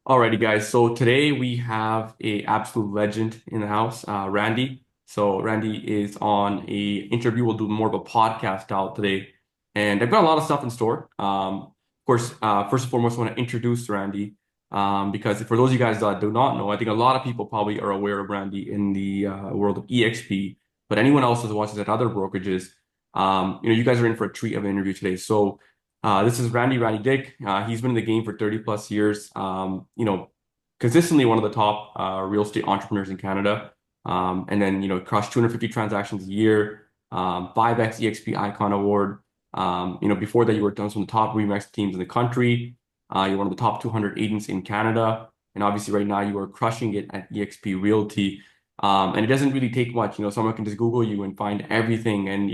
Alrighty, guys. So today we have a absolute legend in the house, Randy. So Randy is on a interview. We'll do more of a podcast out today, and I've got a lot of stuff in store. Of course, first and foremost, I want to introduce Randy, because for those of you guys that do not know, I think a lot of people probably are aware of Randy in the world of EXP, but anyone else who's watching at other brokerages, you guys are in for a treat of an interview today. So. This is Randy Dick. He's been in the game for 30 plus years. Consistently one of the top real estate entrepreneurs in Canada. And then, across 250 transactions a year, 5X EXP Icon Award. Before that, you worked on some of the top RE/MAX teams in the country. You're one of the top 200 agents in Canada. And obviously, right now, you are crushing it at EXP Realty. And it doesn't really take much. Someone can just Google you and find everything. And,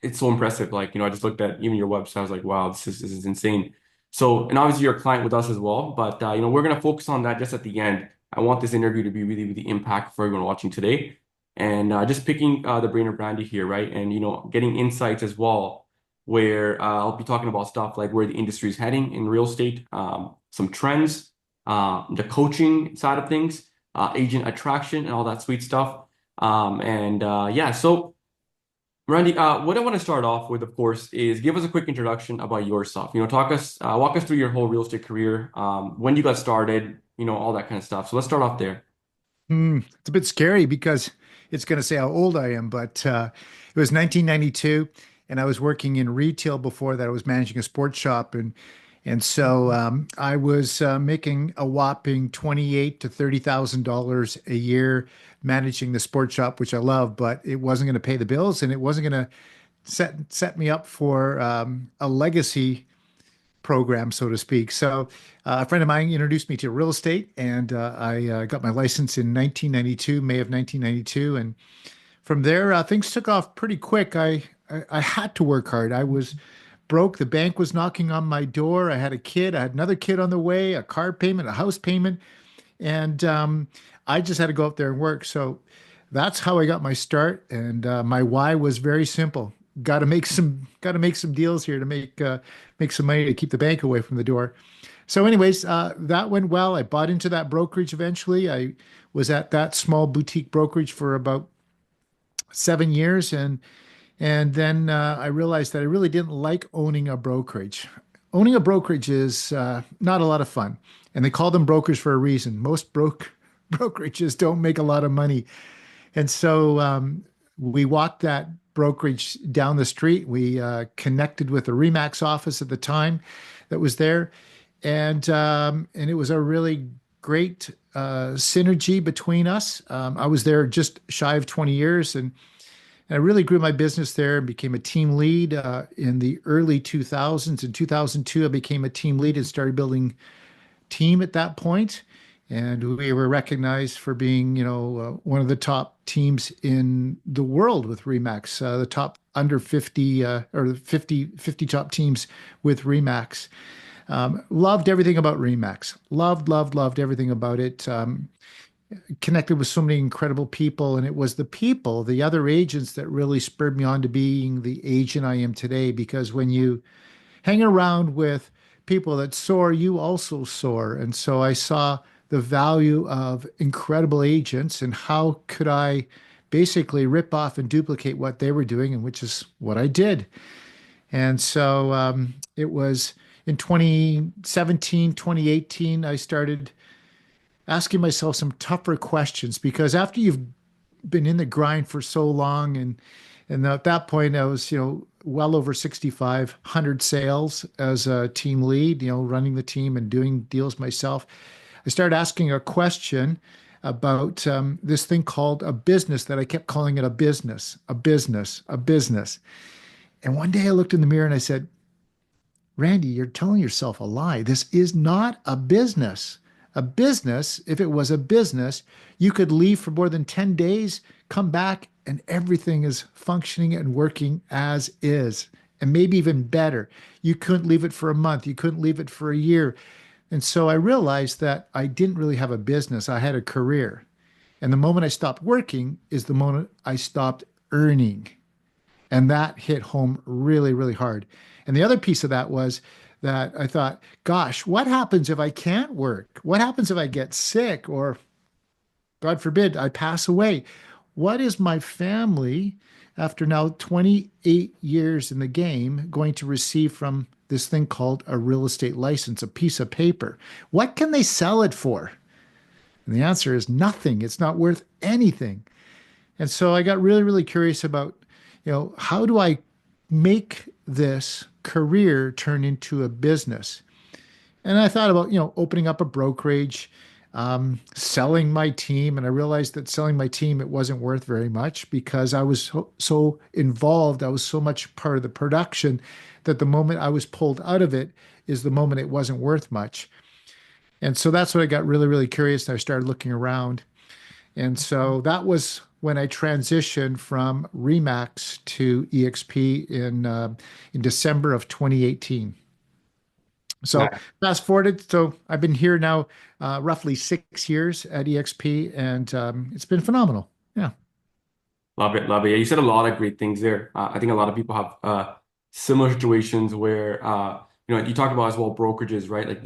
it's so impressive. I just looked at even your website. I was like, wow, this is insane. So, and obviously you're a client with us as well, but we're gonna focus on that just at the end. I want this interview to be really, really impactful for everyone watching today, and just picking the brain of Brandy here, right? And getting insights as well, where I'll be talking about stuff like where the industry is heading in real estate, some trends, the coaching side of things, agent attraction, and all that sweet stuff. Yeah, so. Randy, what I want to start off with, of course, is give us a quick introduction about yourself. Walk us through your whole real estate career, when you got started, all that kind of stuff. So let's start off there. It's a bit scary because it's going to say how old I am, but it was 1992, and I was working in retail before that. I was managing a sports shop, and so I was making a whopping 28 to $30,000 a year managing the sports shop, which I love, but it wasn't going to pay the bills, and it wasn't going to set me up for a legacy program, so to speak. So, a friend of mine introduced me to real estate, and I got my license in 1992, May of 1992. And from there, things took off pretty quick. I had to work hard. I was broke. The bank was knocking on my door. I had a kid. I had another kid on the way, a car payment, a house payment, and I just had to go out there and work. So that's how I got my start. And my why was very simple. Got to make some deals here to make some money to keep the bank away from the door. So, anyways, that went well. I bought into that brokerage eventually. I was at that small boutique brokerage for about 7 years, and then I realized that I really didn't like owning a brokerage. Owning a brokerage is not a lot of fun, and they call them brokers for a reason. Most brokerages don't make a lot of money, and so we walked that brokerage down the street. We connected with the RE/MAX office at the time that was there, and it was a really great synergy between us. I was there just shy of 20 years, and I really grew my business there and became a team lead in the early 2000s. In 2002, I became a team lead and started building team at that point. And we were recognized for being, one of the top teams in the world with RE/MAX, the top under 50 or 50 top teams with RE/MAX. Loved everything about RE/MAX. Loved everything about it. Connected with so many incredible people, and it was the people, the other agents, that really spurred me on to being the agent I am today. Because when you hang around with people that soar, you also soar. And so I saw the value of incredible agents and how could I basically rip off and duplicate what they were doing, and which is what I did. And so it was in 2017, 2018, I started asking myself some tougher questions, because after you've been in the grind for so long, and at that point I was, well over 6,500 sales as a team lead, running the team and doing deals myself. I started asking a question about this thing called a business, that I kept calling it a business, a business, a business. And one day I looked in the mirror and I said, Randy, you're telling yourself a lie. This is not a business. A business, if it was a business, you could leave for more than 10 days, come back, and everything is functioning and working as is, and maybe even better. You couldn't leave it for a month. You couldn't leave it for a year. And so I realized that I didn't really have a business. I had a career. And the moment I stopped working is the moment I stopped earning. And that hit home really, really hard. And the other piece of that was that I thought, gosh, what happens if I can't work? What happens if I get sick or, God forbid, I pass away? What is my family, after now 28 years in the game, going to receive from this thing called a real estate license, a piece of paper? What can they sell it for? And the answer is nothing. It's not worth anything. And so I got really, really curious about, how do I make this career turn into a business? And I thought about, opening up a brokerage, selling my team. And I realized that selling my team, it wasn't worth very much because I was so involved. I was so much part of the production that the moment I was pulled out of it is the moment it wasn't worth much. And so that's when I got really, really curious and I started looking around. And so that was when I transitioned from Remax to EXP in December of 2018. So Nice. fast forwarded, so I've been here now roughly 6 years at EXP, and it's been phenomenal. Yeah. Love it, love it. Yeah, you said a lot of great things there. I think a lot of people have similar situations where you talked about as well brokerages, right? Like,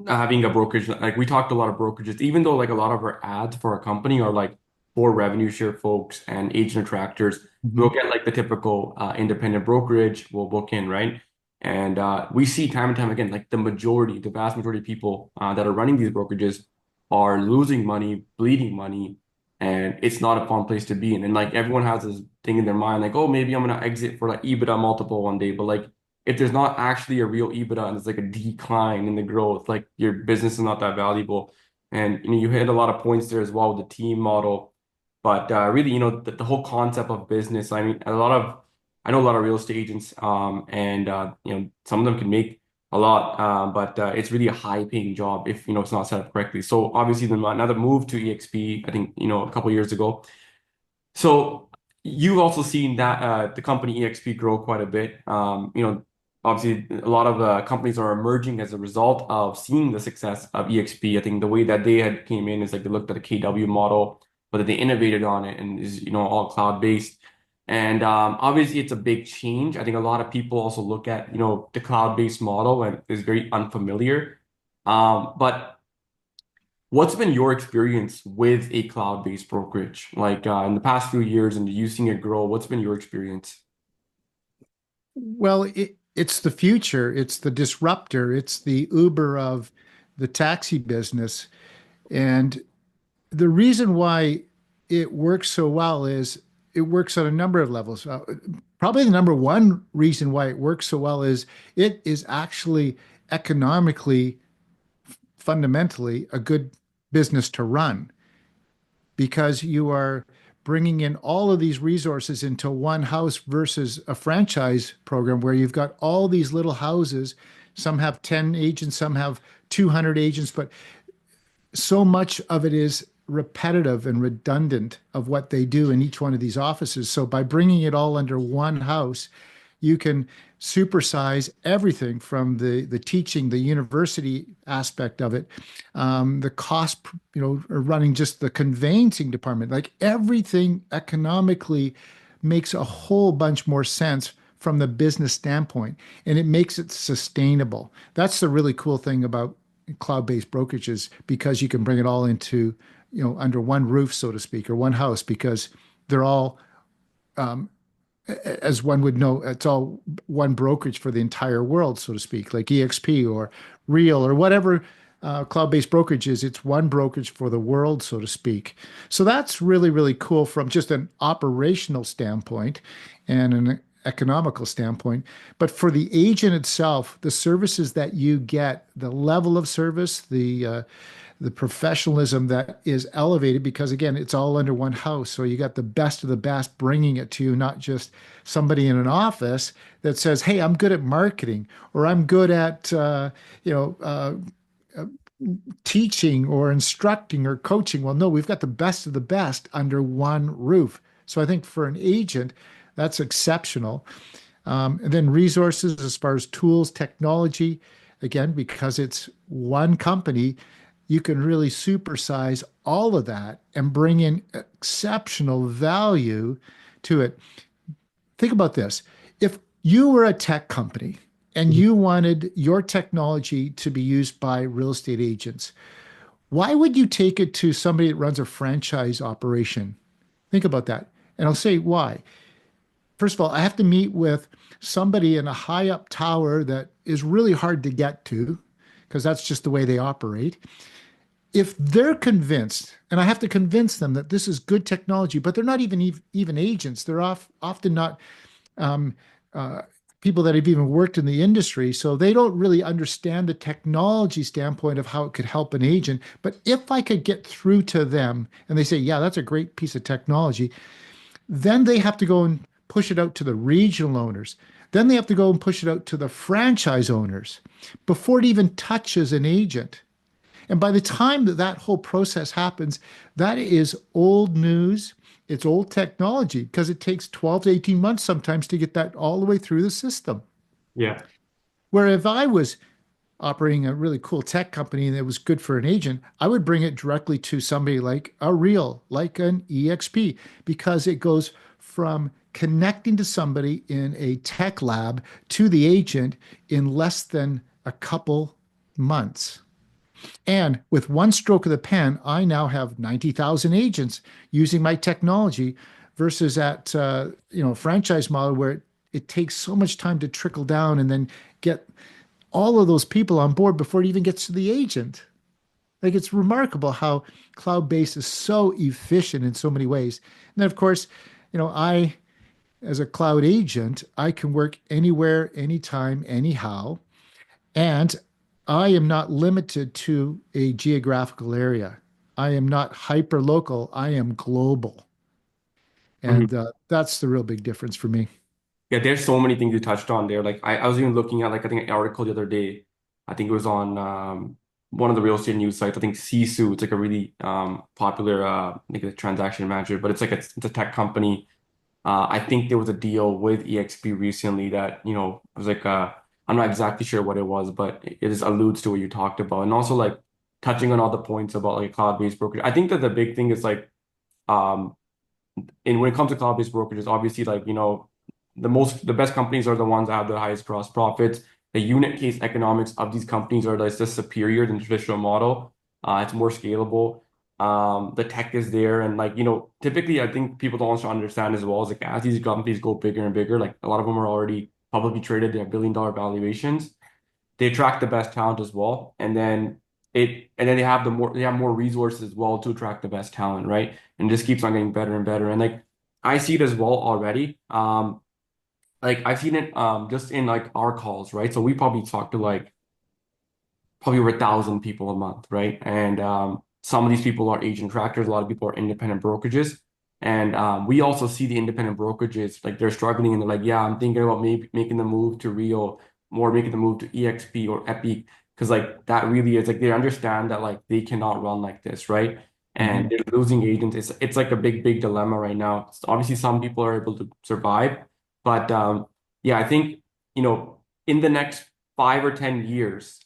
having a brokerage, like we talked a lot of brokerages, even though like a lot of our ads for our company are like for revenue share folks and agent attractors, Mhm. we'll get like the typical independent brokerage we'll book in, right? And we see time and time again, like the vast majority of people that are running these brokerages are losing money, bleeding money, and it's not a fun place to be in. And like everyone has this thing in their mind, like, oh, maybe I'm gonna exit for like EBITDA multiple one day, but like if there's not actually a real EBITDA and it's like a decline in the growth, like your business is not that valuable. And you hit a lot of points there as well with the team model. But really, the whole concept of business. I mean, I know a lot of real estate agents, and some of them can make a lot, but it's really a high-paying job if it's not set up correctly. So obviously, then another move to EXP, I think a couple years ago. So you've also seen that the company EXP grow quite a bit. Obviously a lot of companies are emerging as a result of seeing the success of EXP. I think the way that they had came in is like they looked at a KW model, but then they innovated on it and is all cloud based. And obviously it's a big change. I think a lot of people also look at the cloud based model and is very unfamiliar. But what's been your experience with a cloud-based brokerage? Like in the past few years and you seeing it grow, what's been your experience? Well, it's the future. It's the disruptor. It's the Uber of the taxi business. And the reason why it works so well is it works on a number of levels. Probably the number one reason why it works so well is it is actually economically, fundamentally a good business to run because you are bringing in all of these resources into one house versus a franchise program where you've got all these little houses. Some have 10 agents, some have 200 agents, but so much of it is repetitive and redundant of what they do in each one of these offices. So by bringing it all under one house, you can supersize everything from the teaching, the university aspect of it, the cost, running just the conveyancing department, like everything economically makes a whole bunch more sense from the business standpoint, and it makes it sustainable. That's the really cool thing about cloud-based brokerages because you can bring it all into, under one roof, so to speak, or one house because they're all as one would know, it's all one brokerage for the entire world, so to speak, like EXP or Real or whatever cloud-based brokerage is. It's one brokerage for the world, so to speak. So that's really, really cool from just an operational standpoint and an economical standpoint. But for the agent itself, the services that you get, the level of service, the professionalism that is elevated because again it's all under one house, so you got the best of the best bringing it to you, not just somebody in an office that says, hey, I'm good at marketing or I'm good at you know teaching or instructing or coaching. Well, no, we've got the best of the best under one roof. So I think for an agent that's exceptional. And then resources as far as tools, technology, again, because it's one company, you can really supersize all of that and bring in exceptional value to it. Think about this. If you were a tech company and you wanted your technology to be used by real estate agents. Why would you take it to somebody that runs a franchise operation? Think about that. And I'll say why. First of all, I have to meet with somebody in a high up tower that is really hard to get to because that's just the way they operate. If they're convinced, and I have to convince them that this is good technology, but they're not even agents. They're often not um, uh, people that have even worked in the industry, so they don't really understand the technology standpoint of how it could help an agent. But if I could get through to them and they say, "Yeah, that's a great piece of technology," then they have to go and push it out to the regional owners. Then they have to go and push it out to the franchise owners before it even touches an agent. And by the time that that whole process happens, that is old news. It's old technology because it takes 12 to 18 months sometimes to get that all the way through the system. Yeah. Where if I was operating a really cool tech company that was good for an agent, I would bring it directly to somebody like a Real, like an EXP, because it goes from connecting to somebody in a tech lab to the agent in less than a couple months. And with one stroke of the pen, I now have 90,000 agents using my technology versus at franchise model where it takes so much time to trickle down and then get all of those people on board before it even gets to the agent. Like it's remarkable how cloud-based is so efficient in so many ways. And then of course, I as a cloud agent, I can work anywhere, anytime, anyhow. And I am not limited to a geographical area. I am not hyper local. I am global. Mhm. And that's the real big difference for me. Yeah, there's so many things you touched on there. Like I was even looking at like I think an article the other day. I think it was on one of the real estate news sites. I think Sisu. It's like a really popular like a transaction manager, but it's a tech company. I think there was a deal with EXP recently that, it was like I'm not exactly sure what it was, but it just alludes to what you talked about. And also like touching on all the points about like cloud-based brokerage. I think that the big thing is like um and when it comes to cloud-based brokerages, obviously like, the best companies are the ones that have the highest gross profits. The unit case economics of these companies are like just superior than the traditional model. It's more scalable. The tech is there, and like typically, I think people don't also understand as well as like as these companies go bigger and bigger, like a lot of them are already publicly traded. They have billion-dollar valuations. They attract the best talent as well, and then they have more resources as well to attract the best talent, right? And it just keeps on getting better and better. And like I see it as well already. Like I've seen it just in like our calls, right? So we probably talk to like probably over 1,000 people a month, right? And some of these people are agent trackers, a lot of people are independent brokerages. And we also see the independent brokerages like they're struggling and they're like, yeah, I'm thinking about maybe making the move to Rio, more making the move to EXP or Epic, because like that really is like they understand that like they cannot run like this, right? Mhm. And they're losing agents. It's like a big dilemma right now. Obviously, some people are able to survive, but yeah, I think in the next 5 or 10 years,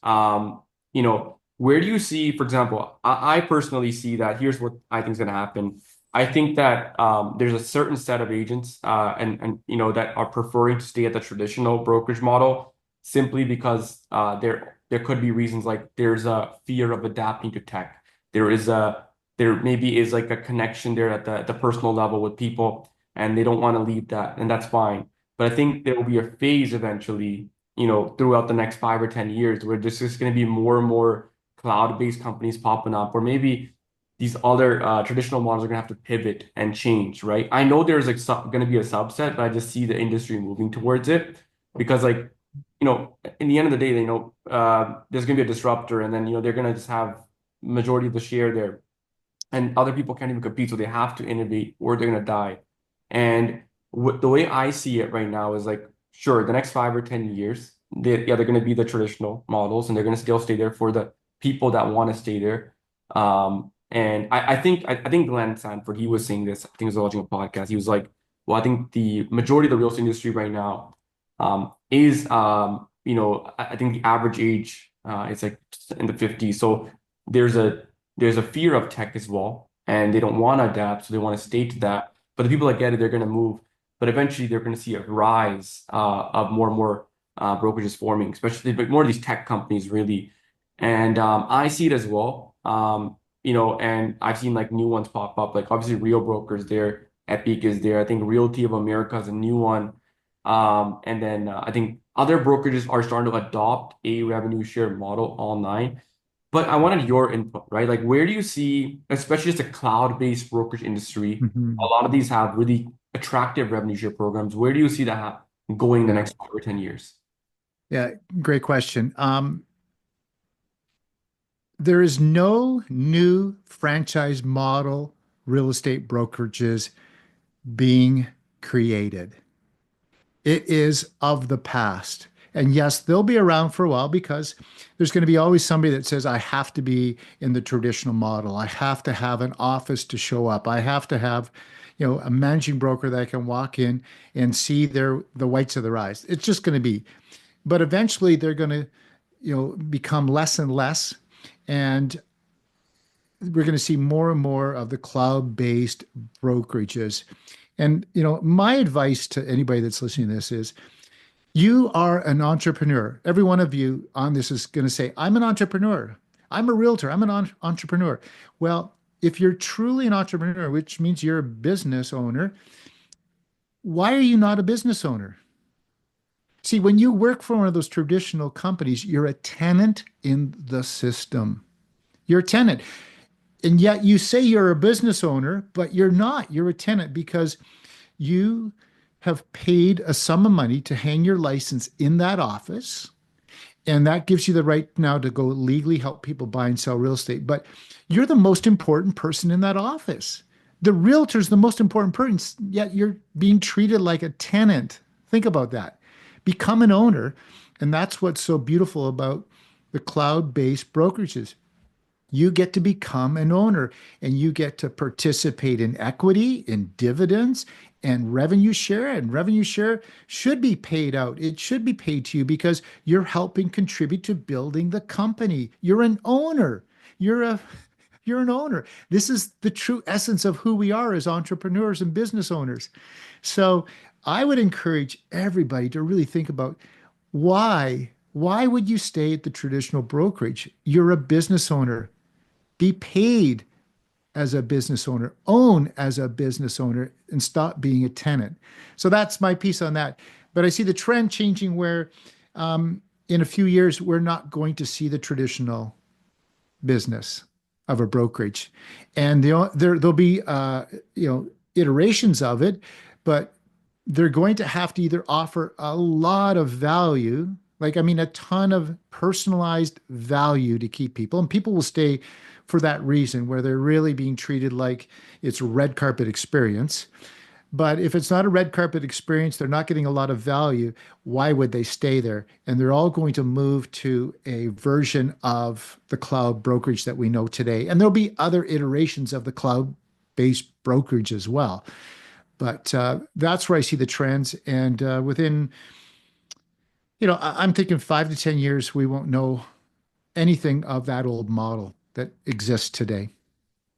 where do you see, for example, I personally see that here's what I think is going to happen. I think that there's a certain set of agents and that are preferring to stay at the traditional brokerage model simply because there could be reasons like there's a fear of adapting to tech. There is a there maybe is like a connection there at the personal level with people, and they don't want to leave that, and that's fine. But I think there will be a phase eventually, throughout the next 5 or 10 years, where there's just going to be more and more cloud-based companies popping up, or maybe these other traditional models are going to have to pivot and change, right? I know there's like going to be a subset, but I just see the industry moving towards it because, like, in the end of the day, there's going to be a disruptor, and then they're going to just have majority of the share there, and other people can't even compete, so they have to innovate or they're going to die. And the way I see it right now is like, sure, the next 5 or 10 years, they're going to be the traditional models, and they're going to still stay there for the people that want to stay there. And I think Glenn Sanford, he was saying this. I think he was watching a podcast. He was like, well, I think the majority of the real estate industry right now is I think the average age is like in the 50s. So there's a there's a fear of tech as well, and they don't want to adapt, so they want to stay to that. But the people that get it, they're going to move. But eventually, they're going to see a rise of more and more. brokerages forming, especially like more of these tech companies really. And I see it as well. And I've seen like new ones pop up. Like obviously Real Brokers there, Epic is there. I think Realty of America is a new one. And then I think other brokerages are starting to adopt a revenue share model online. But I wanted your input, right? Like, where do you see, especially as a cloud-based brokerage industry, a Mhm. lot of these have really attractive revenue share programs. Where do you see that going the Yeah. next 5 or 10 years? Yeah. Great question. There is no new franchise model real estate brokerages being created. It is of the past. And yes, they'll be around for a while because there's going to be always somebody that says, I have to be in the traditional model. I have to have an office to show up. I have to have, a managing broker that I can walk in and see the whites of their eyes. It's just going to be. But eventually they're going to, become less and less. And we're going to see more and more of the cloud-based brokerages. And, my advice to anybody that's listening to this is you are an entrepreneur. Every one of you on this is going to say, I'm an entrepreneur. I'm a realtor. I'm an entrepreneur. Well, if you're truly an entrepreneur, which means you're a business owner, why are you not a business owner? See, when you work for one of those traditional companies, you're a tenant in the system. You're a tenant. And yet you say you're a business owner, but you're not. You're a tenant because you have paid a sum of money to hang your license in that office. And that gives you the right now to go legally help people buy and sell real estate. But you're the most important person in that office. The realtor's the most important person, yet you're being treated like a tenant. Think about that. Become an owner. And that's what's so beautiful about the cloud based brokerages. You get to become an owner and you get to participate in equity, in dividends, and revenue share. And revenue share should be paid out. It should be paid to you because you're helping contribute to building the company. You're an owner. You're a you're an owner. This is the true essence of who we are as entrepreneurs and business owners. So I would encourage everybody to really think about why would you stay at the traditional brokerage? You're a business owner. Be paid as a business owner, own as a business owner, and stop being a tenant. So that's my piece on that. But I see the trend changing where in a few years, we're not going to see the traditional business of a brokerage. And there'll be iterations of it, but they're going to have to either offer a lot of value, like I mean a ton of personalized value to keep people, and people will stay for that reason, where they're really being treated like it's a red carpet experience. But if it's not a red carpet experience, they're not getting a lot of value. Why would they stay there? And they're all going to move to a version of the cloud brokerage that we know today. And there'll be other iterations of the cloud based brokerage as well. But that's where I see the trends. And within, I'm thinking 5 to 10 years, we won't know anything of that old model that exists today.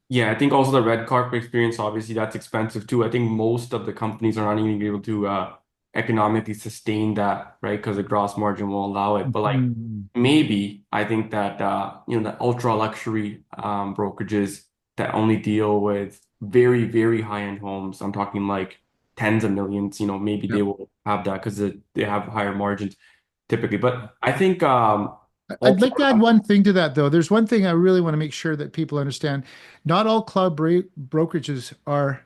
Yeah, I think also the red carpet experience, obviously, that's expensive too. I think most of the companies are not even able to economically sustain that, right? Because the gross margin won't allow it. But like Mhm. maybe I think that the ultra luxury brokerages that only deal with very, very high-end homes, I'm talking like tens of millions, maybe they Yep. will have that because they have higher margins typically. But I think I'd ultra like to add one thing to that, though. There's one thing I really want to make sure that people understand. Not all brokerages are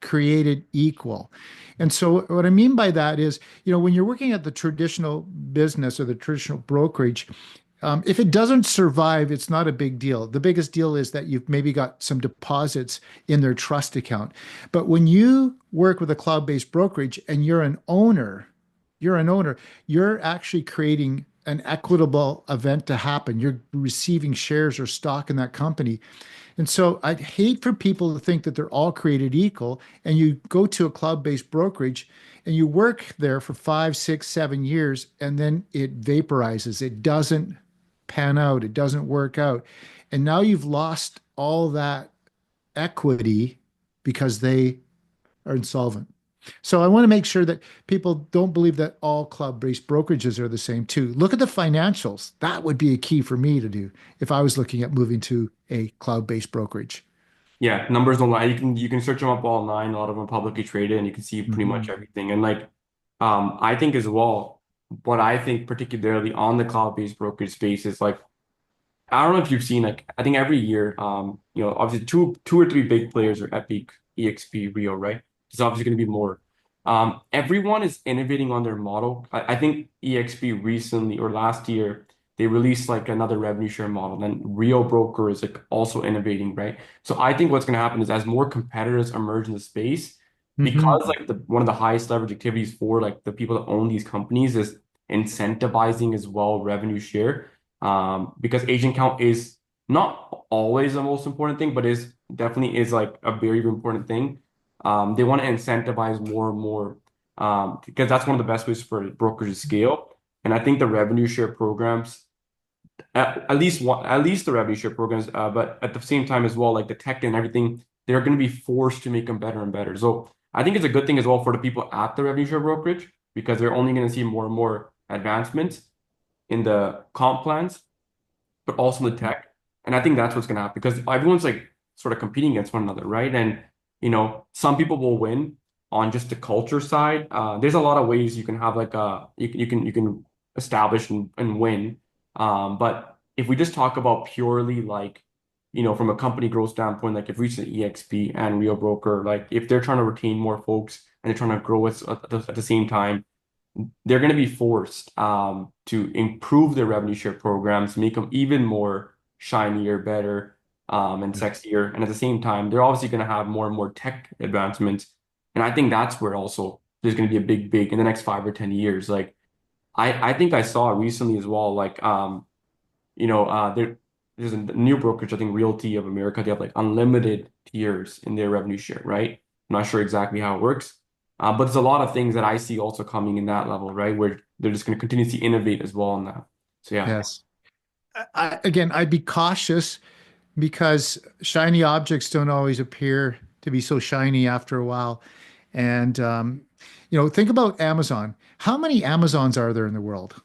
created equal. And so, what I mean by that is, when you're working at the traditional business or the traditional brokerage, if it doesn't survive, it's not a big deal. The biggest deal is that you've maybe got some deposits in their trust account. But when you work with a cloud-based brokerage and you're an owner, you're actually creating an equitable event to happen. You're receiving shares or stock in that company. And so I'd hate for people to think that they're all created equal and you go to a cloud-based brokerage and you work there for 5, 6, 7 years and then it vaporizes. It doesn't pan out. It doesn't work out. And now you've lost all that equity because they are insolvent. So I want to make sure that people don't believe that all cloud-based brokerages are the same too. Look at the financials. That would be a key for me to do if I was looking at moving to a cloud-based brokerage. Yeah, numbers don't lie. You can search them up online. A lot of them are publicly traded, and you can see pretty much Hmm. everything. And like, I think as well, what I think particularly on the cloud-based brokerage space is like, I don't know if you've seen like, I think every year, obviously two or three big players are Epic, EXP, Rio, right? There's obviously going to be more. Everyone is innovating on their model. I think EXP recently or last year they released like another revenue share model. And Rio Broker is like also innovating, right? So I think what's going to happen is as more competitors emerge in the space, Hmm. because like the one of the highest leverage activities for like the people that own these companies is incentivizing as well revenue share. Because agent count is not always the most important thing, but is definitely is like a very important thing. They want to incentivize more and more, because that's one of the best ways for brokers to scale. And I think the revenue share programs, at least the revenue share programs, but at the same time as well, like the tech and everything, they're going to be forced to make them better and better. So I think it's a good thing as well for the people at the revenue share brokerage because they're only going to see more and more advancements in the comp plans but also the tech. And I think that's what's going to happen because everyone's like sort of competing against one another, right? And some people will win on just the culture side. There's a lot of ways you can have like you can establish and win. But if we just talk about purely like from a company growth standpoint, like if we see EXP and Real Broker, like if they're trying to retain more folks and they're trying to grow at the same time they're going to be forced to improve their revenue share programs, make them even more shinier, better, and sexier. And at the same time, they're obviously going to have more and more tech advancements. And I think that's where also there's going to be a big in the next 5 or 10 years. Like I think I saw recently as well, like there's a new brokerage, I think Realty of America, they have like unlimited tiers in their revenue share, right? I'm not sure exactly how it works. But there's a lot of things that I see also coming in that level, right? Where they're just going to continue to innovate as well on that. So yeah, Yes. Again, I'd be cautious because shiny objects don't always appear to be so shiny after a while. And, think about Amazon. How many Amazons are there in the world?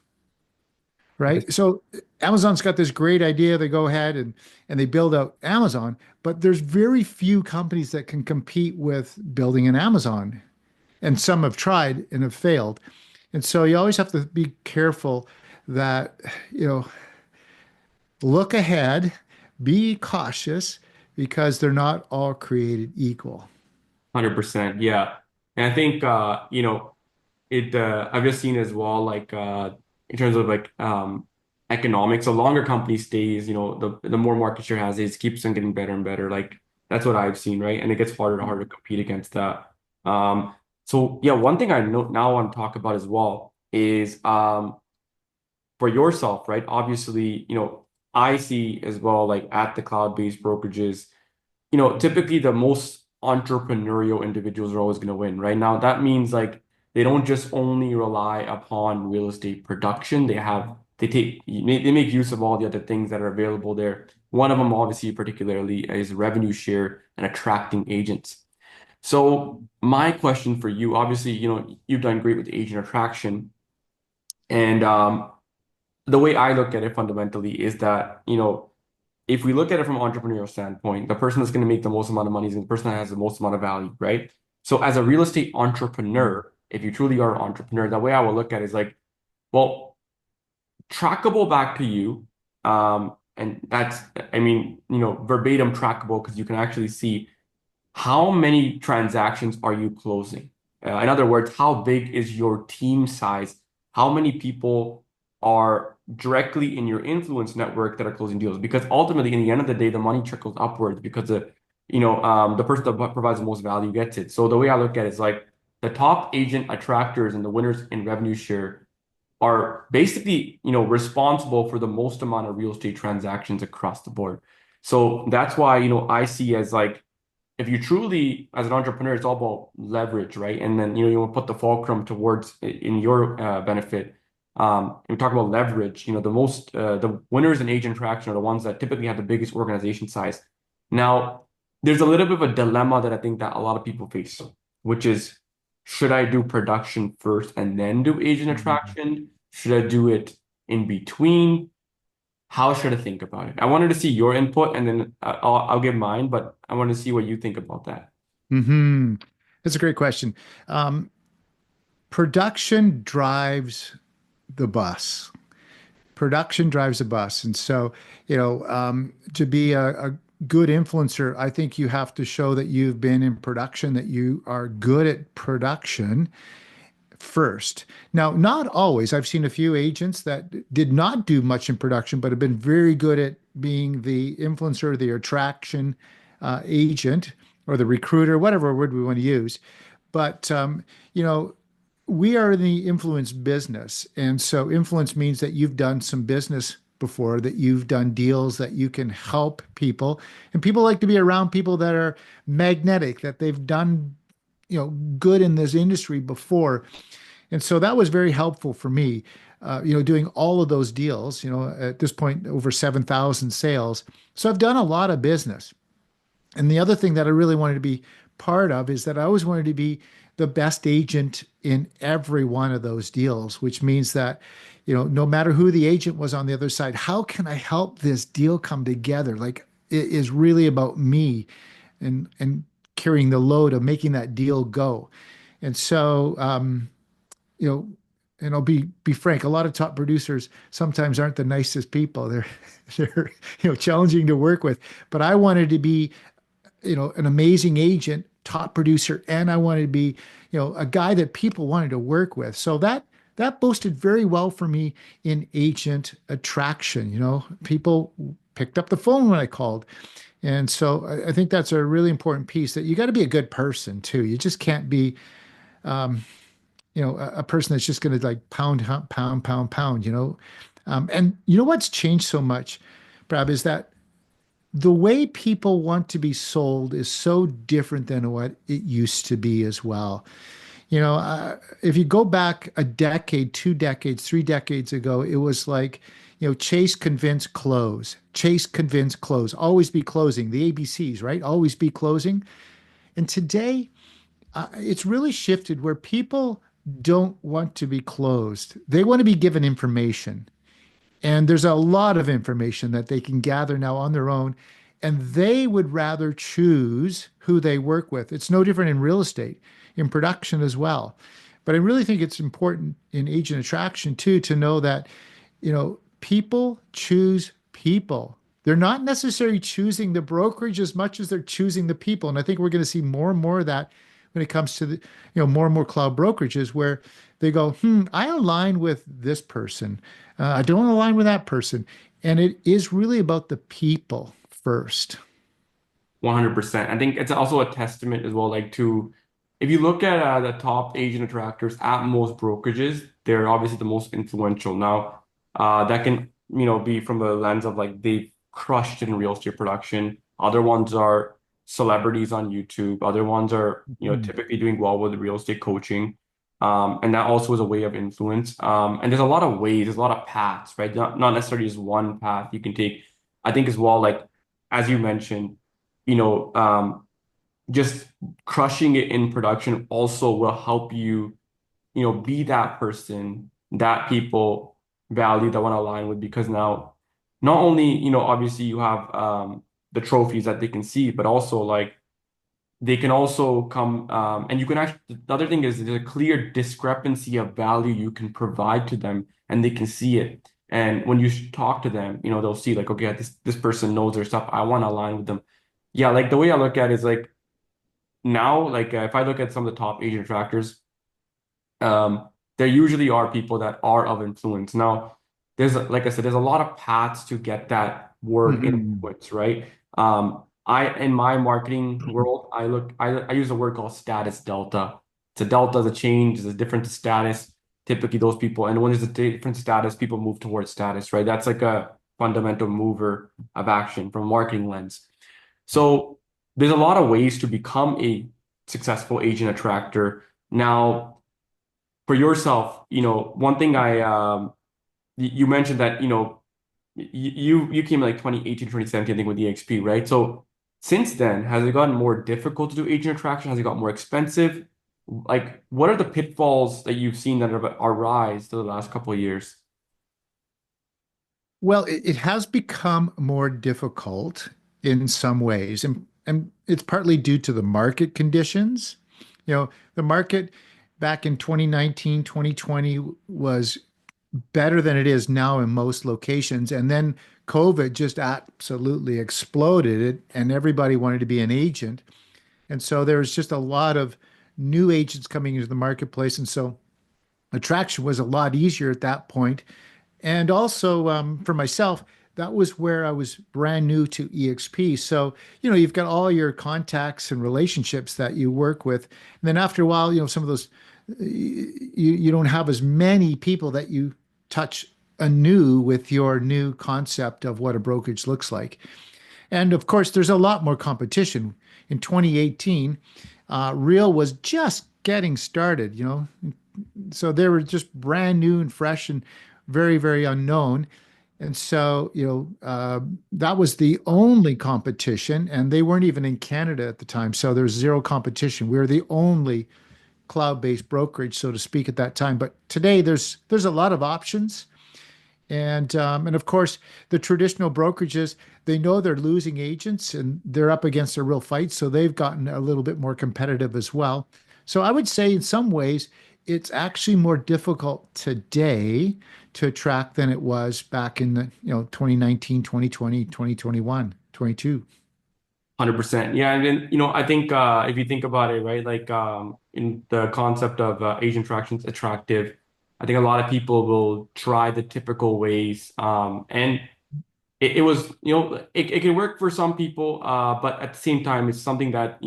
this Right? So Amazon's got this great idea. They go ahead and they build out Amazon, but there's very few companies that can compete with building an Amazon. And some have tried and have failed. And so you always have to be careful that, you know, look ahead, be cautious because they're not all created equal. 100%, yeah. And I think it I've just seen as well like in terms of like economics, the longer company stays, the more market share has, it keeps on getting better and better. Like that's what I've seen, right? And it gets harder and harder to compete against that. So yeah, one thing I know now want to talk about as well is for yourself, right? Obviously, I see as well like at the cloud-based brokerages typically the most entrepreneurial individuals are always going to win, right? Now, that means like they don't just only rely upon real estate production. They make use of all the other things that are available there. One of them, obviously, particularly is revenue share and attracting agents. So my question for you, obviously, you've done great with agent attraction. And the way I look at it fundamentally is that, if we look at it from an entrepreneurial standpoint, the person that's going to make the most amount of money is the person that has the most amount of value, right? So as a real estate entrepreneur, if you truly are an entrepreneur, the way I would look at it is like, well, trackable back to you. And that's, I mean, verbatim trackable because you can actually see how many transactions are you closing? In other words, how big is your team size? How many people are directly in your influence network that are closing deals? Because ultimately, in the end of the day, the money trickles upwards because the person that provides the most value gets it. So the way I look at it is like the top agent attractors and the winners in revenue share are basically, responsible for the most amount of real estate transactions across the board. So that's why, I see as like if you truly, as an entrepreneur, it's all about leverage, right? And then you want to put the fulcrum towards in your benefit. We talk about leverage. The winners in agent traction are the ones that typically have the biggest organization size. Now, there's a little bit of a dilemma that I think that a lot of people face, which is Should I do production first and then do agent Mhm. attraction? Should I do it in between? How should I think about it? I wanted to see your input and then I'll give mine, but I want to see what you think about that. Hmm. That's a great question. Um, Production drives the bus. Production drives the bus. And so, to be a good influencer, I think you have to show that you've been in production, that you are good at production first. Now, not always. I've seen a few agents that did not do much in production, but have been very good at being the influencer, the attraction agent, or the recruiter, whatever word we want to use. But you know, we are in the influence business, and so influence means that you've done some business before, that you've done deals, that you can help people, and people like to be around people that are magnetic, that they've done good in this industry before. And so that was very helpful for me, doing all of those deals, at this point, over 7,000 sales. So I've done a lot of business. And the other thing that I really wanted to be part of is that I always wanted to be the best agent in every one of those deals, which means that, no matter who the agent was on the other side, how can I help this deal come together? Like it is really about me and carrying the load of making that deal go. And so, you know, and I'll be frank, a lot of top producers sometimes aren't the nicest people. They're challenging to work with. But I wanted to be, an amazing agent, top producer, and I wanted to be, a guy that people wanted to work with. So that boasted very well for me in agent attraction. People picked up the phone when I called. And so I think that's a really important piece, that you got to be a good person too. You just can't be a person that's just going to like pound, pound, pound, pound, and what's changed so much, Brad, is that the way people want to be sold is so different than what it used to be as well. If you go back a decade, 2 decades, 3 decades ago, it was like, chase, convince, close. Chase, convince, close. Always be closing. The ABCs, right? Always be closing. And today, it's really shifted where people don't want to be closed. They want to be given information. And there's a lot of information that they can gather now on their own. And they would rather choose who they work with. It's no different in real estate, in production as well. But I really think it's important in agent attraction too to know that, people choose people. They're not necessarily choosing the brokerage as much as they're choosing the people. And I think we're going to see more and more of that when it comes to more and more cloud brokerages where they go, I align with this person. I don't align with that person. And it is really about the people first. 100%. I think it's also a testament as well, like to if you look at the top agent attractors at most brokerages, they're obviously the most influential. Now, that can, be from the lens of like they've crushed in real estate production. Other ones are celebrities on YouTube. Other ones are, Mhm. typically doing well with real estate coaching. And that also is a way of influence. And there's a lot of ways, there's a lot of paths, right? Not necessarily just one path you can take. I think as well, like as you mentioned, you know, um, just crushing it in production also will help you, be that person that people value that want to align with because now not only, obviously you have the trophies that they can see, but also like they can also come and you can actually the other thing is there's a clear discrepancy of value you can provide to them and they can see it. And when you talk to them, they'll see like, okay, this person knows their stuff. I want to align with them. Yeah, like the way I look at it is like now, like if I look at some of the top Asian attractors, there usually are people that are of influence. Now, like I said, there's a lot of paths to get that word Mhm. influence, right? In my marketing world, I use a word called status delta. It's a delta is a change, is a different status. Typically, those people, and when there's a different status, people move towards status, right? That's like a fundamental mover of action from a marketing lens. So there's a lot of ways to become a successful agent attractor. Now, for yourself, one thing you mentioned that, you came like 2018, 2017, I think with EXP, right? So since then, has it gotten more difficult to do agent attraction? Has it got more expensive? Like, what are the pitfalls that you've seen that have arise to the last couple of years? Well, it has become more difficult in some ways, and it's partly due to the market conditions. The market back in 2019, 2020 was better than it is now in most locations. And then COVID just absolutely exploded it, and everybody wanted to be an agent. And so there was just a lot of new agents coming into the marketplace. And so attraction was a lot easier at that point. And also for myself, that was where I was brand new to EXP. So, you've got all your contacts and relationships that you work with. And then after a while, some of those, you don't have as many people that you touch anew with your new concept of what a brokerage looks like. And of course, there's a lot more competition. In 2018, Real was just getting started, so they were just brand new and fresh and very, very unknown. And so, that was the only competition, and they weren't even in Canada at the time. So there's zero competition. We were the only cloud-based brokerage, so to speak, at that time. But today, there's a lot of options, and of course, the traditional brokerages, they know they're losing agents and they're up against a real fight, so they've gotten a little bit more competitive as well. So I would say in some ways, it's actually more difficult today to attract than it was back in the 2019, 2020, 2021, 22. 100%. Yeah, and then I think if you think about it, right, like in the concept of Asian attractions attractive, I think a lot of people will try the typical ways, and it was it can work for some people, but at the same time, it's something that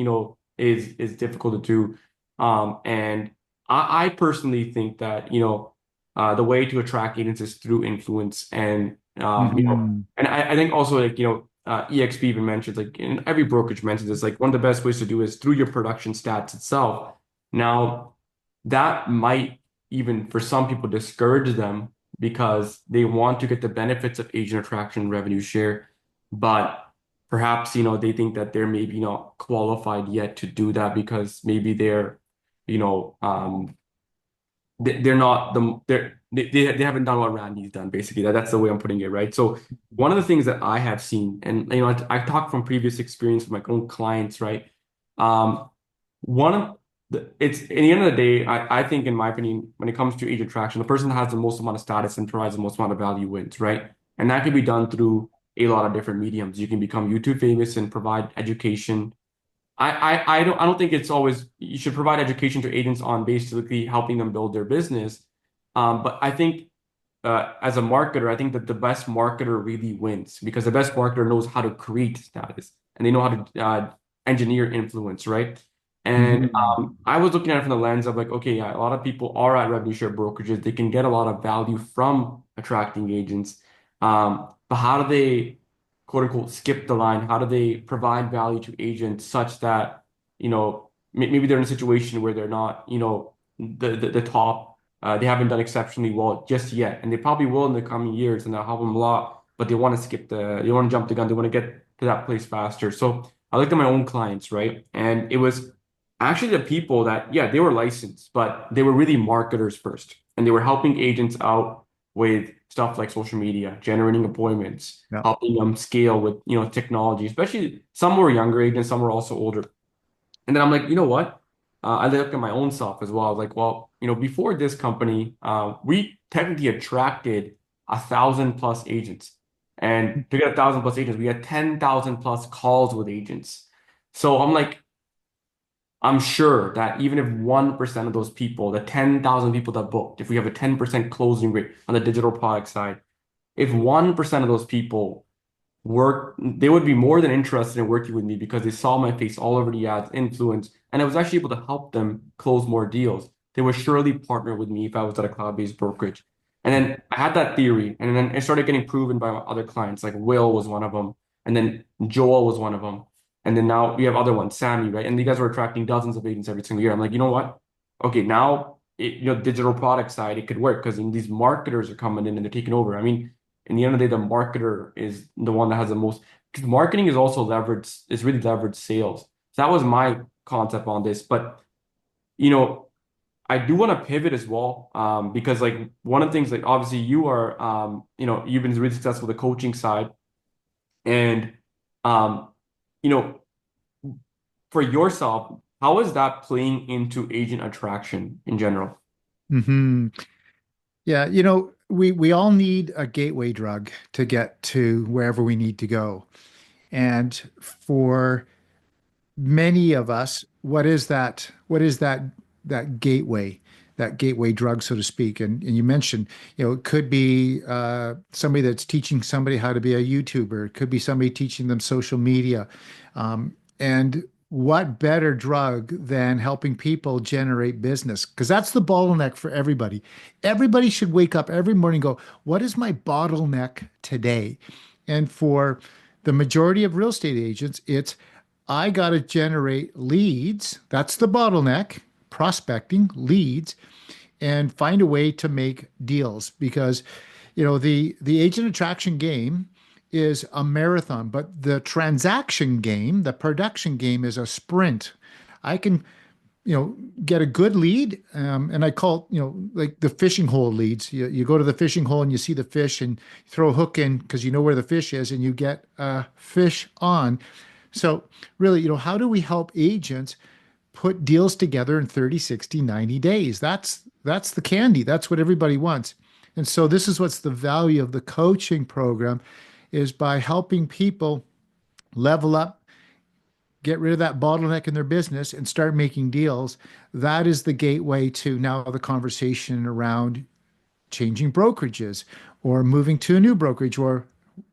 is difficult to do, and I personally think that the way to attract agents is through influence, and Hmm. and I think also like EXP even mentions, like in every brokerage mentions this, like one of the best ways to do is through your production stats itself. Now that might even for some people discourage them because they want to get the benefits of agent attraction revenue share, but perhaps they think that they're maybe not qualified yet to do that because maybe they're you know they're not they haven't done what Randy's done basically. That's the way I'm putting it, right? So one of the things that I have seen, and I talked from previous experience with my own clients, right? um One of it's in the end of the day, I think in my opinion, when it comes to age attraction, the person that has the most amount of status and provides the most amount of value wins, right? And that can be done through a lot of different mediums. You can become YouTube famous and provide education. I don't think it's always you should provide education to agents on basically helping them build their business. But I think as a marketer, I think that the best marketer really wins because the best marketer knows how to create status and they know how to engineer influence, right? And Hmm. I was looking at it from the lens of like, okay, yeah, a lot of people are at revenue share brokerages. They can get a lot of value from attracting agents. But how do they, quote unquote, skip the line? How do they provide value to agents such that, maybe they're in a situation where they're not, the top they haven't done exceptionally well just yet, and they probably will in the coming years, and they'll help them a lot. But they want to jump the gun. They want to get to that place faster. So I looked at my own clients, right? And it was actually the people that, yeah, they were licensed, but they were really marketers first, and they were helping agents out with stuff like social media, generating appointments, Yeah. helping them scale with, technology. Especially some were younger agents, some were also older. And then I'm like, you know what? I looked at my own self as well. I was like, well, before this company, we technically attracted 1,000 plus agents. And to get 1,000 plus agents, we had 10,000 plus calls with agents. So I'm like, I'm sure that even if 1% of those people, the 10,000 people that booked, if we have a 10% closing rate on the digital product side, if 1% of those people they would be more than interested in working with me because they saw my face all over the ads, influence, and I was actually able to help them close more deals. They would surely partner with me if I was at a cloud-based brokerage. And then I had that theory, and then it started getting proven by my other clients, like Will was one of them, and then Joel was one of them. And then now we have other ones, Sammy, right? And you guys were attracting dozens of agents every single year. I'm like, you know what? Okay, now digital product side, it could work because these marketers are coming in and they're taking over. I mean, in the end of the day, the marketer is the one that has the most, because marketing is also leveraged, is really leveraged sales. So that was my concept on this. But you know, I do want to pivot as well, because like one of the things, like obviously you are, you've been really successful with the coaching side, and um, you know, for yourself, how is that playing into agent attraction in general? Hmm. Yeah, we all need a gateway drug to get to wherever we need to go. And for many of us, what is that gateway drug, so to speak? And you mentioned, it could be somebody that's teaching somebody how to be a YouTuber. It could be somebody teaching them social media. And what better drug than helping people generate business? Because that's the bottleneck for everybody. Everybody should wake up every morning and go, what is my bottleneck today? And for the majority of real estate agents, it's I got to generate leads. That's the bottleneck, prospecting leads, and find a way to make deals because, the agent attraction game is a marathon, but the transaction game, the production game is a sprint. I can, get a good lead, and I call it, like the fishing hole leads. You go to the fishing hole and you see the fish and throw a hook in because you know where the fish is and you get a fish on. So really, how do we help agents put deals together in 30, 60, 90 days? That's the candy. That's what everybody wants. And so this is what's the value of the coaching program is by helping people level up, get rid of that bottleneck in their business and start making deals. That is the gateway to now the conversation around changing brokerages or moving to a new brokerage or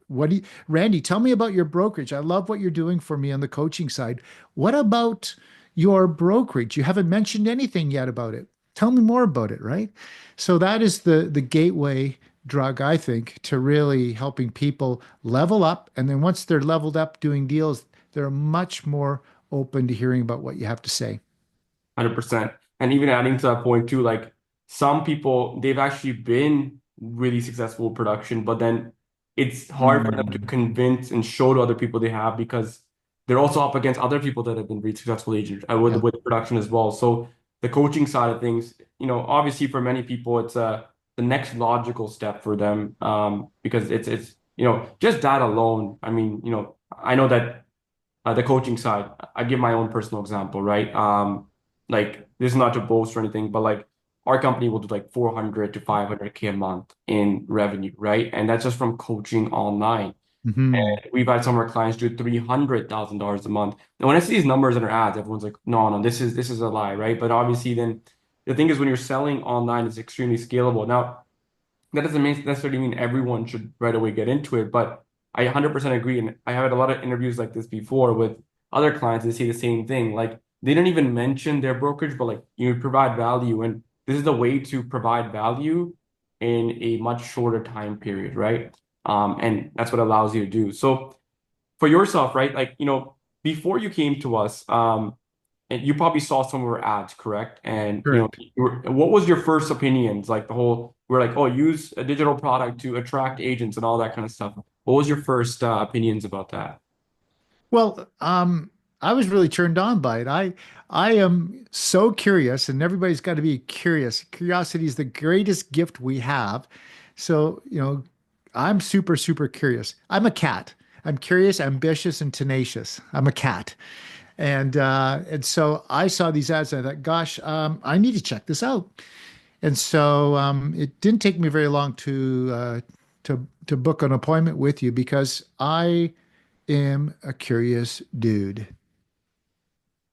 Randy, tell me about your brokerage. I love what you're doing for me on the coaching side. What about your brokerage? You haven't mentioned anything yet about it. Tell me more about it, right? So that is the gateway drug, I think, to really helping people level up. And then once they're leveled up doing deals, they're much more open to hearing about what you have to say. 100%. And even adding to that point too, like some people, they've actually been really successful with production, but then it's hard for them to Mm, convince and show to other people they have because they're also up against other people that have been really successful agents with yeah. production as well. So the coaching side of things, obviously for many people, it's the next logical step for them, because it's just that alone. I mean, I know that the coaching side, I give my own personal example, right? Like this is not to boast or anything, but like our company will do like 400 to 500K a month in revenue, right? And that's just from coaching online. Hmm. And we've had some of our clients do $300,000 a month. And when I see these numbers in our ads, everyone's like, no, no, this is a lie, right? But obviously then the thing is when you're selling online, it's extremely scalable. Now, that doesn't necessarily mean everyone should right away get into it, but I 100% agree. And I had a lot of interviews like this before with other clients. They say the same thing. Like they didn't even mention their brokerage, but like you provide value. And this is the way to provide value in a much shorter time period, right? And that's what allows you to do. So for yourself, right? Like, before you came to us, and you probably saw some of our ads, correct? And Correct. what was your first opinions? Like the whole, we're like, oh, use a digital product to attract agents and all that kind of stuff. What was your first opinions about that? Well, I was really turned on by it. I am so curious, and everybody's got to be curious. Curiosity is the greatest gift we have. So, I'm super, super curious. I'm a cat. I'm curious, ambitious, and tenacious. I'm a cat. And so I saw these ads and I thought, gosh, I need to check this out. And so it didn't take me very long to book an appointment with you because I am a curious dude.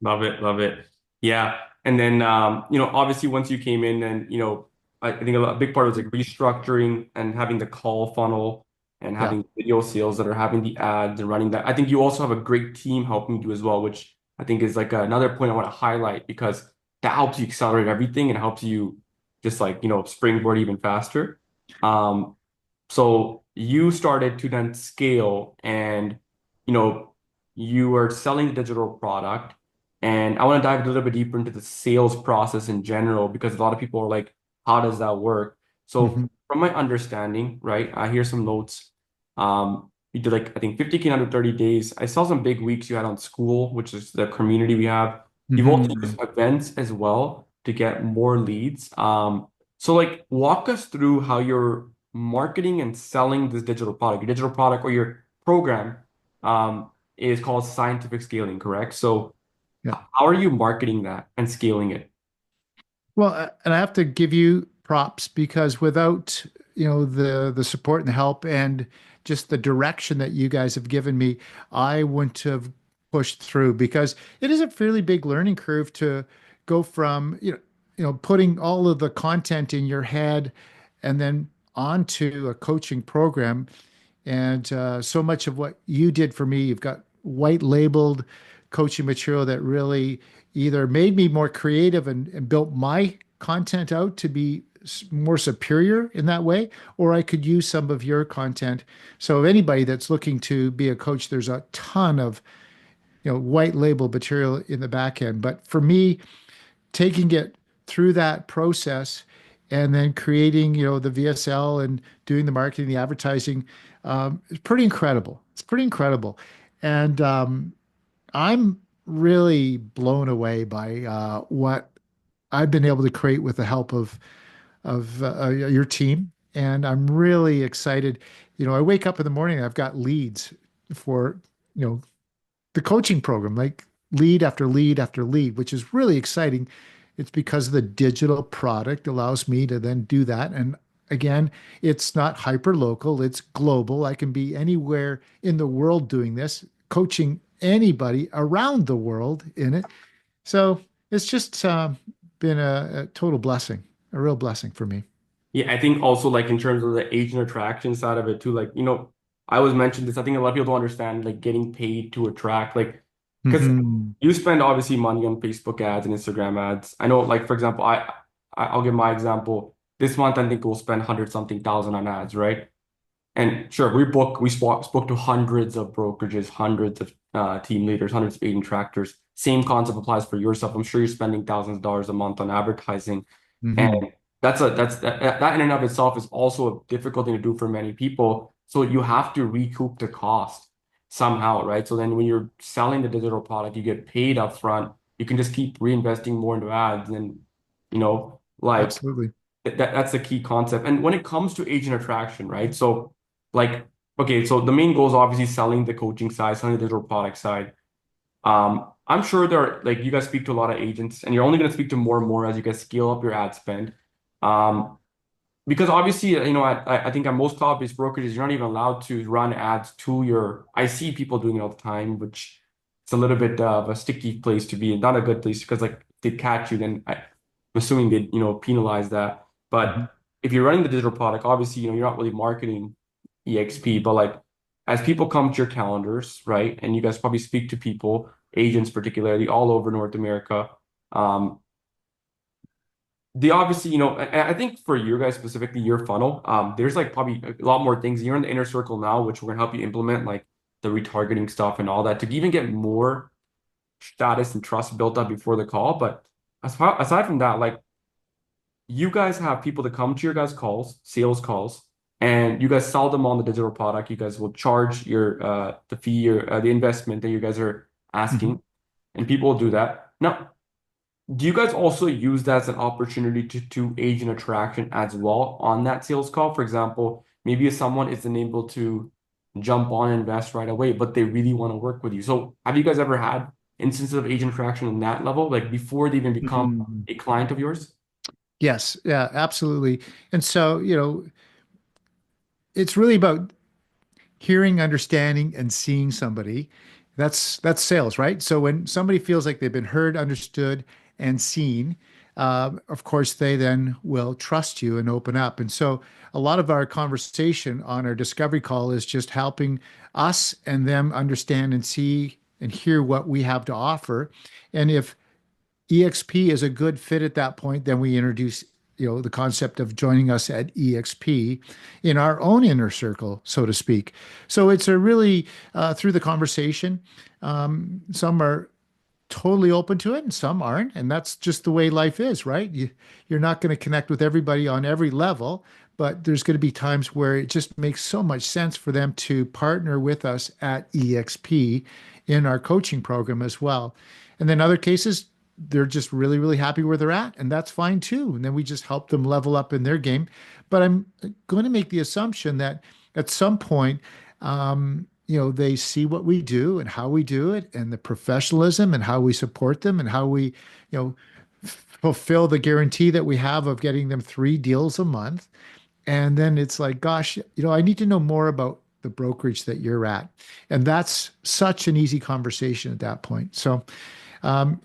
Love it, love it. Yeah. And then, obviously once you came in and, I think a big part was like restructuring and having the call funnel and Yeah. having video sales that are having the ads and running that. I think you also have a great team helping you as well, which I think is like another point I want to highlight because that helps you accelerate everything and helps you just like, springboard even faster. Um, so you started to then scale and, you know, you are selling the digital product. And I want to dive a little bit deeper into the sales process in general because a lot of people are like, how does that work? Hmm. So from my understanding, right, I hear some notes. You did like, I think 50K in under 30 days. I saw some big weeks you had on school, which is the community we have. You've also Hmm. used events as well to get more leads. So like walk us through how you're marketing and selling this digital product. Your digital product or your program is called scientific scaling, correct? So Yeah. how are you marketing that and scaling it? Well, and I have to give you props because without, the support and the help and just the direction that you guys have given me, I wouldn't have pushed through because it is a fairly big learning curve to go from, putting all of the content in your head and then onto a coaching program. And so much of what you did for me, you've got white labeled coaching material that really either made me more creative and built my content out to be more superior in that way, or I could use some of your content. So anybody that's looking to be a coach, there's a ton of white label material in the back end. But for me, taking it through that process and then creating, the VSL and doing the marketing, the advertising, is pretty incredible. It's pretty incredible. And I'm really blown away by what I've been able to create with the help of your team. And I'm really excited. I wake up in the morning, I've got leads for, you know, the coaching program, like lead after lead after lead, which is really exciting. It's because the digital product allows me to then do that. And again, it's not hyper local, it's global. I can be anywhere in the world doing this, coaching anybody around the world in it. So it's just been a total blessing, a real blessing for me. Yeah, I think also like in terms of the agent attraction side of it too, like, I always mention this. I think a lot of people don't understand like getting paid to attract, like, because Hmm. you spend obviously money on Facebook ads and Instagram ads. I know, like, for example, I'll give my example. This month, I think we'll spend 100 something thousand on ads, right? And sure, we spoke to hundreds of brokerages, hundreds of team leaders, hundreds of agent tractors. Same concept applies for yourself. I'm sure you're spending thousands of dollars a month on advertising, and Hmm. that in and of itself is also a difficult thing to do for many people. So you have to recoup the cost somehow, right? So then when you're selling the digital product, you get paid up front. You can just keep reinvesting more into ads, and like Absolutely. that's the key concept. And when it comes to agent attraction, right? So like, okay, so the main goal is obviously selling the coaching side, selling the digital product side. I'm sure there are like you guys speak to a lot of agents, and you're only going to speak to more and more as you guys scale up your ad spend. Um, because obviously, I think at most cloud-based brokerages, you're not even allowed to run ads to your. I see people doing it all the time, which it's a little bit of a sticky place to be, not a good place because like if they catch you, then I'm assuming they'd penalize that. Mhm. But if you're running the digital product, obviously, you're not really marketing EXP, but like as people come to your calendars, right, and you guys probably speak to people, agents particularly all over North America. Um, they obviously, I think for you guys specifically, your funnel, there's like probably a lot more things. You're in the inner circle now, which we're gonna help you implement, like the retargeting stuff and all that, to even get more status and trust built up before the call. But aside from that, like you guys have people that come to your guys' calls, sales calls, and you guys sell them on the digital product. You guys will charge your the fee or the investment that you guys are Mhm. asking, and people will do that. Now, do you guys also use that as an opportunity to agent attraction as well on that sales call? For example, maybe if someone isn't able to jump on and invest right away, but they really want to work with you. So have you guys ever had instances of agent attraction on that level, like before they even become Mhm. a client of yours? Yes, yeah, absolutely. And so, it's really about hearing, understanding, and seeing somebody. That's sales, right? So when somebody feels like they've been heard, understood, and seen, of course, they then will trust you and open up. And so a lot of our conversation on our discovery call is just helping us and them understand and see and hear what we have to offer. And if EXP is a good fit at that point, then we introduce the concept of joining us at EXP in our own inner circle, so to speak. So it's a really through the conversation. Some are totally open to it and some aren't, and that's just the way life is, right? You're not going to connect with everybody on every level, but there's going to be times where it just makes so much sense for them to partner with us at EXP in our coaching program as well. And then other cases, they're just really, really happy where they're at, and that's fine too. And then we just help them level up in their game. But I'm going to make the assumption that at some point, they see what we do and how we do it, and the professionalism and how we support them and how we, fulfill the guarantee that we have of getting them 3 deals a month. And then it's like, gosh, I need to know more about the brokerage that you're at. And that's such an easy conversation at that point. So, um,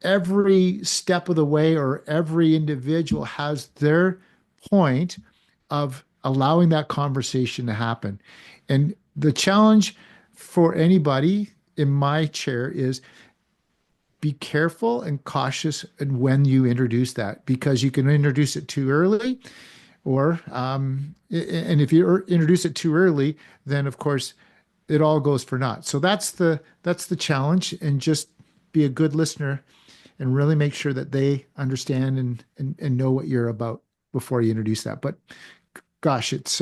every step of the way, or every individual has their point of allowing that conversation to happen. And the challenge for anybody in my chair is be careful and cautious and when you introduce that, because you can introduce it too early, or and if you introduce it too early, then of course it all goes for naught. So that's the challenge, and just be a good listener and really make sure that they understand and know what you're about before you introduce that. But gosh, it's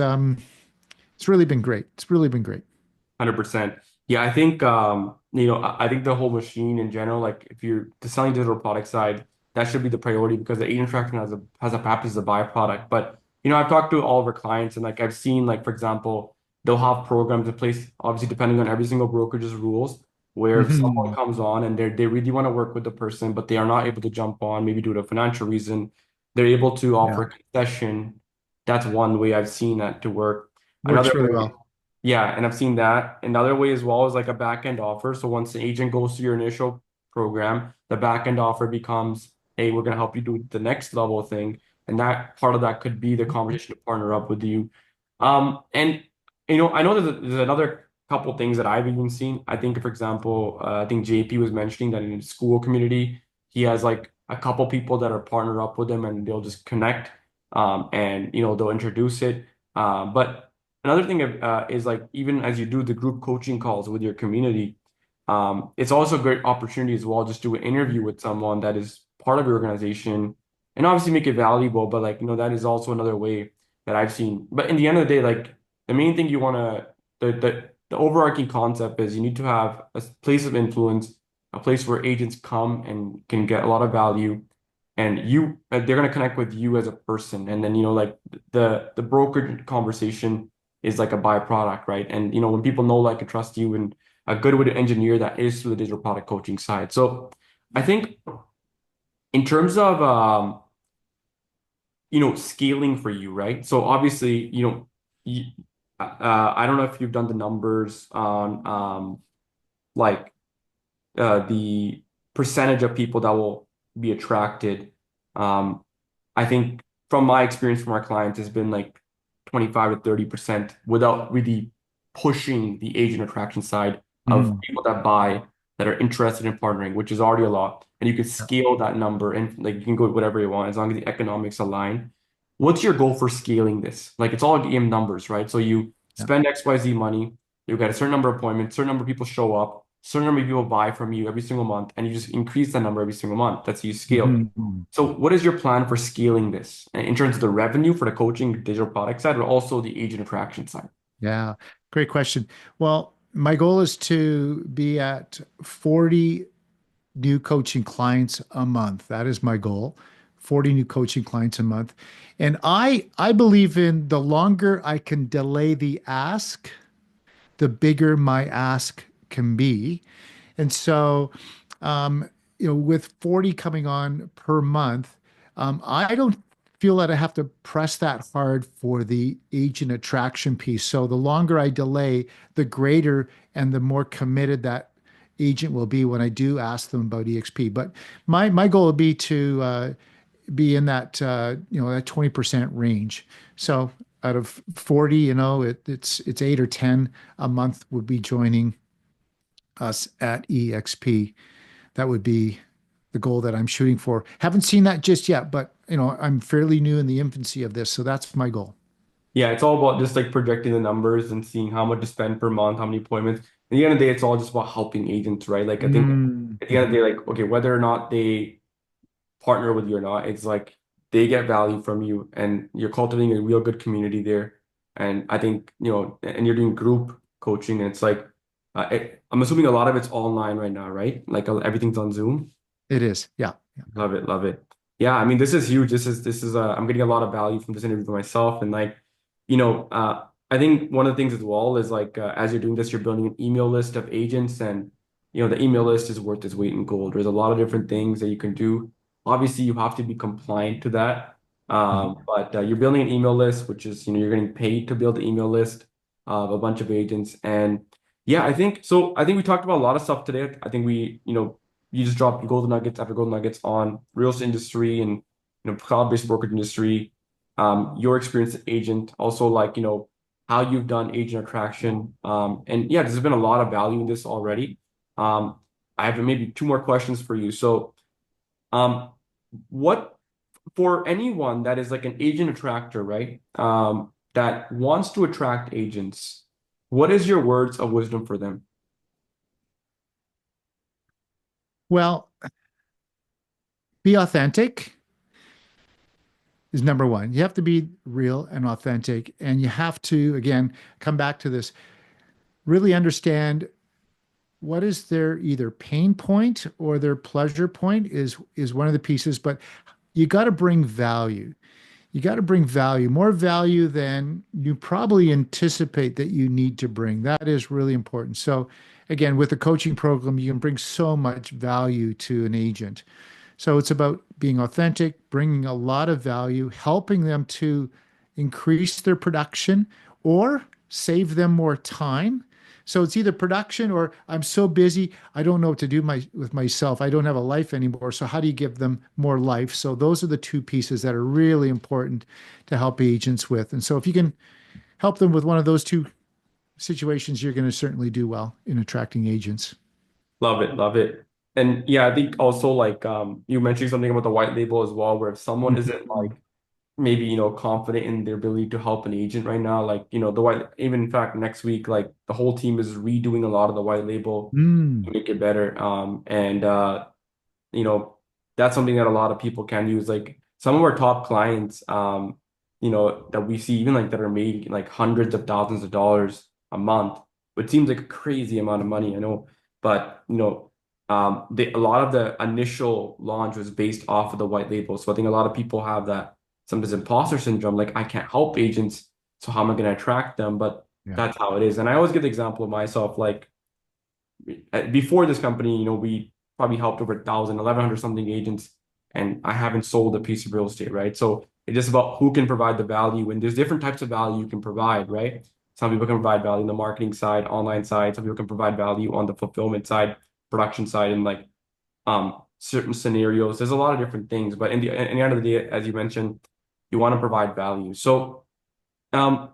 really been great. It's really been great. 100%. Yeah, I think I think the whole machine in general, like if you're the selling digital product side, that should be the priority because the agent traction has a happens as a byproduct. But I've talked to all of our clients and like I've seen like for example, they'll have programs in place, obviously depending on every single brokerage's rules, where if someone Hmm. comes on and they really want to work with the person, but they are not able to jump on, maybe due to a financial reason, they're able to offer Yeah, a concession. That's one way I've seen that to work. Another works really way well. yeah, and I've seen that. Another way as well is like a back end offer. So once the agent goes through your initial program, the back end offer becomes, hey, we're going to help you do the next level thing. And that part of that could be the conversation to partner up with you. And I know there's another couple things that I've even seen. I think, for example, I think JP was mentioning that in his school community, he has like a couple people that are partnered up with him and they'll just connect, and they'll introduce it. But another thing is like even as you do the group coaching calls with your community, it's also a great opportunity as well just to do an interview with someone that is part of your organization and obviously make it valuable. But like that is also another way that I've seen. But in the end of the day, like the main thing you want to the overarching concept is you need to have a place of influence, a place where agents come and can get a lot of value. And they're gonna connect with you as a person, and then like the broker conversation is like a byproduct, right? And when people know, like, and trust you, and a good way to engineer that is through the digital product coaching side. So I think in terms of scaling for you, right? So obviously, you, I don't know if you've done the numbers on like the percentage of people that will be attracted. Um, I think from my experience from our clients has been like 25 to 30% without really pushing the agent attraction side of Mhm. people that buy that are interested in partnering, which is already a lot. And you can Yeah. scale that number and like you can go with whatever you want as long as the economics align. What's your goal for scaling this? Like it's all game numbers, right? So you Yeah. spend XYZ money, you get a certain number of appointments, certain number of people show up, certain number of people buy from you every single month, and you just increase that number every single month. That's how you scale. Mhm. So what is your plan for scaling this in terms of the revenue for the coaching digital product side, but also the agent attraction side? Yeah, great question. Well, my goal is to be at 40 new coaching clients a month. That is my goal. 40 new coaching clients a month. And I believe in the longer I can delay the ask, the bigger my ask can be. And so, um, with 40 coming on per month, I don't feel that I have to press that hard for the agent attraction piece. So the longer I delay, the greater and the more committed that agent will be when I do ask them about EXP. But my goal would be to be in that that 20% range. So out of 40, it's 8 or 10 a month would be joining us at EXP. That would be the goal that I'm shooting for. Haven't seen that just yet, but I'm fairly new in the infancy of this, so that's my goal. Yeah, it's all about just like projecting the numbers and seeing how much to spend per month, how many appointments. At the end of the day, it's all just about helping agents, right? Like I think at the end of Mm-hmm. the day, like okay, whether or not they partner with you or not, it's like they get value from you and you're cultivating a real good community there. And I think, and you're doing group coaching and it's like, I'm assuming a lot of it's online right now, right? Like everything's on Zoom. It is. Yeah. Yeah. Love it, love it. Yeah, I mean, this is huge. This is I'm getting a lot of value from this interview for myself, and like, I think one of the things as well is like as you're doing this, you're building an email list of agents, and the email list is worth its weight in gold. There's a lot of different things that you can do. Obviously, you have to be compliant to that, Mhm. but you're building an email list, which is you're getting paid to build the email list of a bunch of agents, and yeah, I think so. I think we talked about a lot of stuff today. I think you just dropped golden nuggets after golden nuggets on real estate industry and cloud-based brokerage industry, your experience as agent, also like how you've done agent attraction, and yeah, there's been a lot of value in this already. Um, I have maybe two more questions for you. So, um, what for anyone that is like an agent attractor, right? That wants to attract agents, what is your words of wisdom for them? Well, be authentic is number one. You have to be real and authentic, and you have to, again, come back to this, really understand what is their either pain point or their pleasure point is one of the pieces, but you got to bring value. You got to bring value, more value than you probably anticipate that you need to bring. That is really important. So, again, with the coaching program, you can bring so much value to an agent. So it's about being authentic, bringing a lot of value, helping them to increase their production or save them more time. So it's either production or I'm so busy, I don't know what to do with myself. I don't have a life anymore. So how do you give them more life? So those are the two pieces that are really important to help agents with. And so if you can help them with one of those two situations, you're going to certainly do well in attracting agents. Love it, love it. And yeah, I think also like you mentioned something about the white label as well, where if someone isn't like maybe confident in their ability to help an agent right now, like the white even in fact next week, like the whole team is redoing a lot of the white label Mm, to make it better. And you know, that's something that a lot of people can use. Like some of our top clients, that we see even like that are making like hundreds of thousands of dollars a month, which seems like a crazy amount of money, I know. But a lot of the initial launch was based off of the white label. So I think a lot of people have that sometimes imposter syndrome, like I can't help agents, so how am I going to attract them? But yeah. that's how it is. And I always give the example of myself, like before this company, we probably helped over 1,000, 1,100 something agents, and I haven't sold a piece of real estate, right? So it's just about who can provide the value, and there's different types of value you can provide, right? Some people can provide value in the marketing side, online side. Some people can provide value on the fulfillment side, production side, and like certain scenarios. There's a lot of different things, but in the end of the day, as you mentioned, you want to provide value. So um,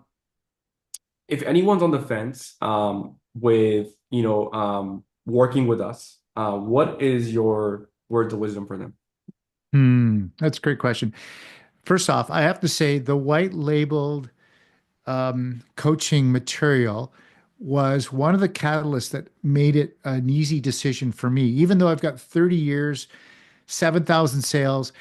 if anyone's on the fence with working with us, what is your words of wisdom for them? That's a great question. First off, I have to say the white labeled coaching material was one of the catalysts that made it an easy decision for me. Even though I've got 30 years, 7,000 sales,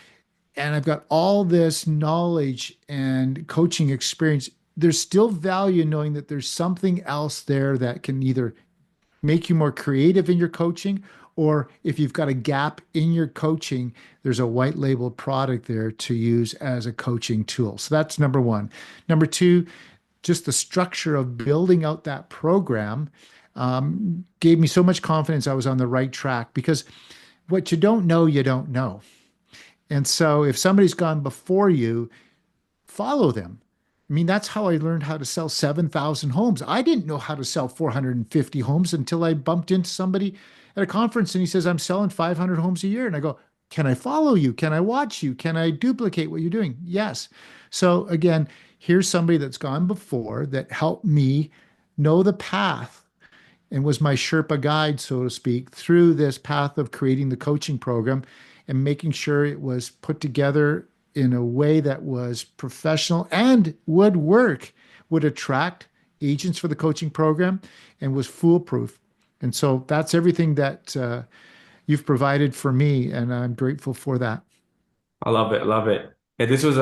and I've got all this knowledge and coaching experience, there's still value in knowing that there's something else there that can either make you more creative in your coaching, or if you've got a gap in your coaching, there's a white labeled product there to use as a coaching tool. So that's number one. Number two, just the structure of building out that program gave me so much confidence I was on the right track because what you don't know. And so if somebody's gone before you, follow them. I mean, that's how I learned how to sell 7,000 homes. I didn't know how to sell 450 homes until I bumped into somebody at a conference and he says, I'm selling 500 homes a year. And I go, can I follow you? Can I watch you? Can I duplicate what you're doing? Yes. So again, here's somebody that's gone before that helped me know the path and was my Sherpa guide, so to speak, through this path of creating the coaching program and making sure it was put together in a way that was professional and would work, would attract agents for the coaching program, and was foolproof. And so that's everything that you've provided for me, and I'm grateful for that. I love it, love it. Yeah, this was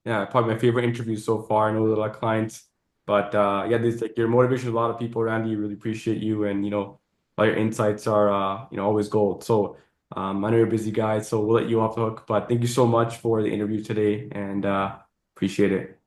probably my favorite interview so far. I know with a lot of clients, but yeah, this like your motivation to a lot of people, Randy. Really appreciate you, and all your insights are always gold. So I know you're a busy guy, so we'll let you off the hook. But thank you so much for the interview today, and appreciate it.